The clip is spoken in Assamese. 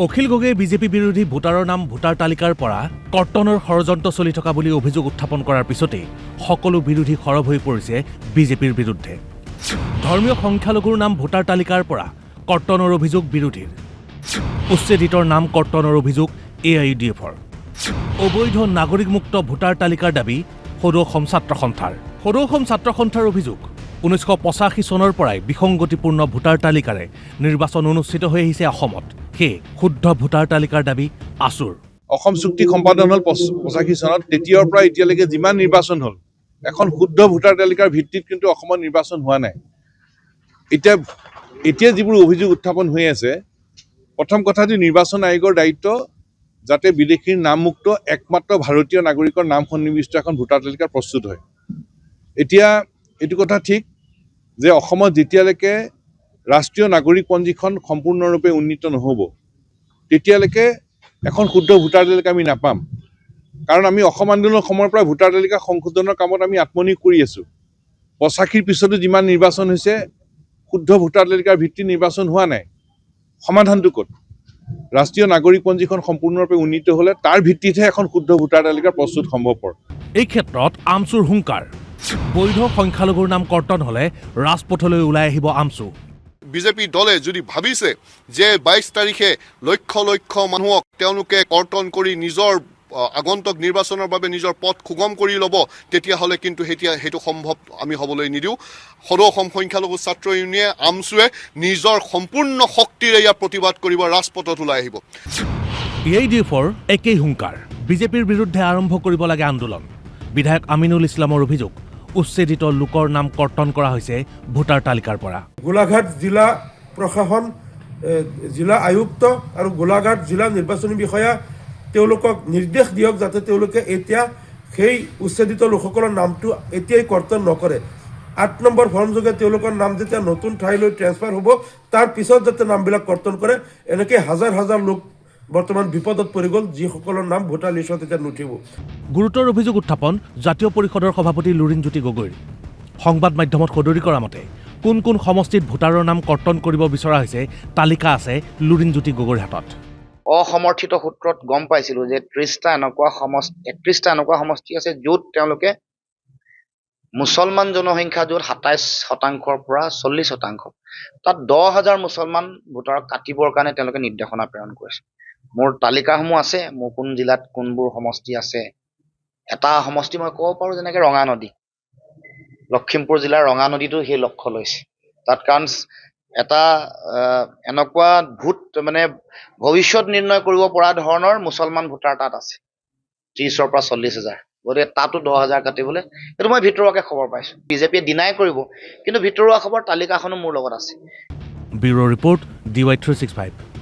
অখিল গগৈয়ে বিজেপি বিৰোধী ভোটাৰৰ নাম ভোটাৰ তালিকাৰ পৰা কৰ্তনৰ ষড়যন্ত্ৰ চলি থকা বুলি অভিযোগ উত্থাপন কৰাৰ পিছতেই সকলো বিৰোধী সৰব হৈ পৰিছে বিজেপিৰ বিৰুদ্ধে। ধৰ্মীয় সংখ্যালঘুৰ নাম ভোটাৰ তালিকাৰ পৰা কৰ্তনৰ অভিযোগ বিৰোধীৰ। উচ্ছেদিতৰ নাম কৰ্তনৰ অভিযোগ AIUDFৰ। অবৈধ নাগৰিকমুক্ত ভোটাৰ তালিকাৰ দাবী সদৌ অসম ছাত্ৰ সন্থাৰ। সদৌ অসম ছাত্ৰ সন্থাৰ অভিযোগ 1985 চনৰ পৰাই বিসংগতিপূৰ্ণ ভোটাৰ তালিকাৰে নিৰ্বাচন অনুষ্ঠিত হৈ আহিছে অসমত। সেয়ে শুদ্ধ ভোটাৰ তালিকাৰ দাবী আছুৰ। অসম চুক্তি সম্পাদন হল 85 চনত, তেতিয়াৰ পৰা এতিয়ালৈকে যিমান নিৰ্বাচন হল এখন শুদ্ধ ভোটাৰ তালিকাৰ ভিত্তিত কিন্তু অসমত নিৰ্বাচন হোৱা নাই। এতিয়া যিবোৰ অভিযোগ উত্থাপন হৈ আছে, প্ৰথম কথাটো নিৰ্বাচন আয়োগৰ দায়িত্ব যাতে বিদেশীৰ নামমুক্ত একমাত্ৰ ভাৰতীয় নাগৰিকৰ নাম সন্নিৱিষ্ট এখন ভোটাৰ তালিকা প্ৰস্তুত হয়। এতিয়া এইটো কথা ঠিক যে অসমত যেতিয়ালৈকে ৰাষ্ট্ৰীয় নাগৰিক পঞ্জীখন সম্পূৰ্ণৰূপে উন্নীত নহ'ব তেতিয়ালৈকে এখন শুদ্ধ ভোটাৰ তালিকা আমি নাপাম। কাৰণ আমি অসম আন্দোলনৰ সময়ৰ পৰা ভোটাৰ তালিকা সংশোধনৰ কামত আমি আত্মনিয়োগ কৰি আছোঁ। 85 পিছতো যিমান নিৰ্বাচন হৈছে শুদ্ধ ভোটাৰ তালিকাৰ ভিত্তিত নিৰ্বাচন হোৱা নাই। সমাধানটো ক'ত? ৰাষ্ট্ৰীয় নাগৰিক পঞ্জীখন সম্পূৰ্ণৰূপে উন্নীত হ'লে তাৰ ভিত্তিতহে এখন শুদ্ধ ভোটাৰ তালিকা প্ৰস্তুত সম্ভৱপৰ। এই ক্ষেত্ৰত আমচুৰ হুংকাৰ। বৈধ সংখ্যালঘুৰ নাম কৰ্তন হলে ৰাজপথলৈ ওলাই আহিব আমচু। বিজেপি দলে যদি ভাবিছে যে 22 তাৰিখে লক্ষ লক্ষ মানুহক তেওঁলোকে কৰ্তন কৰি নিজৰ আগন্তুক নিৰ্বাচনৰ বাবে নিজৰ পথ সুগম কৰি ল'ব, তেতিয়াহ'লে কিন্তু সেইটো সম্ভৱ আমি হ'বলৈ নিদিওঁ। সদৌ অসম সংখ্যালঘু ছাত্ৰ ইউনিয়নে আমচুৱে নিজৰ সম্পূৰ্ণ শক্তিৰে ইয়াৰ প্ৰতিবাদ কৰিব, ৰাজপথত ওলাই আহিব। AIUDFৰ একেই হুংকাৰ। বিজেপিৰ বিৰুদ্ধে আৰম্ভ কৰিব লাগে আন্দোলন। বিধায়ক আমিনুল ইছলামৰ অভিযোগ উচ্ছেদিত লোকৰ নাম কৰ্তন কৰা হৈছে ভোটাৰ তালিকাৰ পৰা। গোলাঘাট জিলা প্ৰশাসন, জিলা আয়ুক্ত আৰু গোলাঘাট জিলা নিৰ্বাচনী বিষয়া তেওঁলোকক নিৰ্দেশ দিয়ক যাতে তেওঁলোকে এতিয়া সেই উচ্ছেদিত লোকসকলৰ নামটো এতিয়াই কৰ্তন নকৰে। 8 নম্বৰ ফৰ্মযোগে তেওঁলোকৰ নাম যেতিয়া নতুন ঠাইলৈ ট্ৰেন্সফাৰ হ'ব তাৰ পিছত যাতে নামবিলাক কৰ্তন কৰে। এনেকৈ হাজাৰ হাজাৰ লোক বৰ্তমান বিপদত পৰি গ'ল যিসকলৰ নাম ভোটাৰ লিষ্টত এতিয়া নুঠিব। গুৰুতৰ অভিযোগ উত্থাপন জাতীয় পৰিষদৰ সভাপতি লুৰিণজ্যোতি গগৈৰ। সংবাদ মাধ্যমত সদৰি কৰা মতে কোন কোন সমষ্টিত ভোটাৰৰ নাম কৰ্তন কৰিব বিচৰা হৈছে তালিকা আছে লুৰিণজ্যোতি গগৈৰ হাতত। অসমৰ্থিত সূত্ৰত গম পাইছিলোঁ যে 31টা এনেকুৱা সমষ্টি আছে য'ত তেওঁলোকে মুছলমান জনসংখ্যা য'ত 27%ৰ পৰা 40%। তাত 10,000 মুছলমান ভোটাৰক কাটিবৰ কাৰণে তেওঁলোকে নিৰ্দেশনা প্ৰেৰণ কৰিছে। মোৰ তালিকাসমূহ আছে, মোৰ কোন জিলাত কোনবোৰ সমষ্টি আছে। এটা সমষ্টি মই ক'ব পাৰোঁ যেনেকৈ ৰঙা নদী, লখিমপুৰ জিলাৰ ৰঙা নদীটো সেই লক্ষ্য লৈছে। তাত কাৰণ এটা এনেকুৱা ভৱিষ্যত নিৰ্ণয় কৰিব পৰা ধৰণৰ মুছলমান ভোটাৰ তাত আছে 30,000 পৰা 40,000। গতিকে তাতো 10,000 কাটিবলৈ, সেইটো মই ভিতৰুৱাকৈ খবৰ পাইছোঁ। বিজেপিয়ে ডিনাই কৰিব, কিন্তু ভিতৰুৱা খবৰ তালিকাখনো মোৰ লগত আছে। Bureau' report DY365।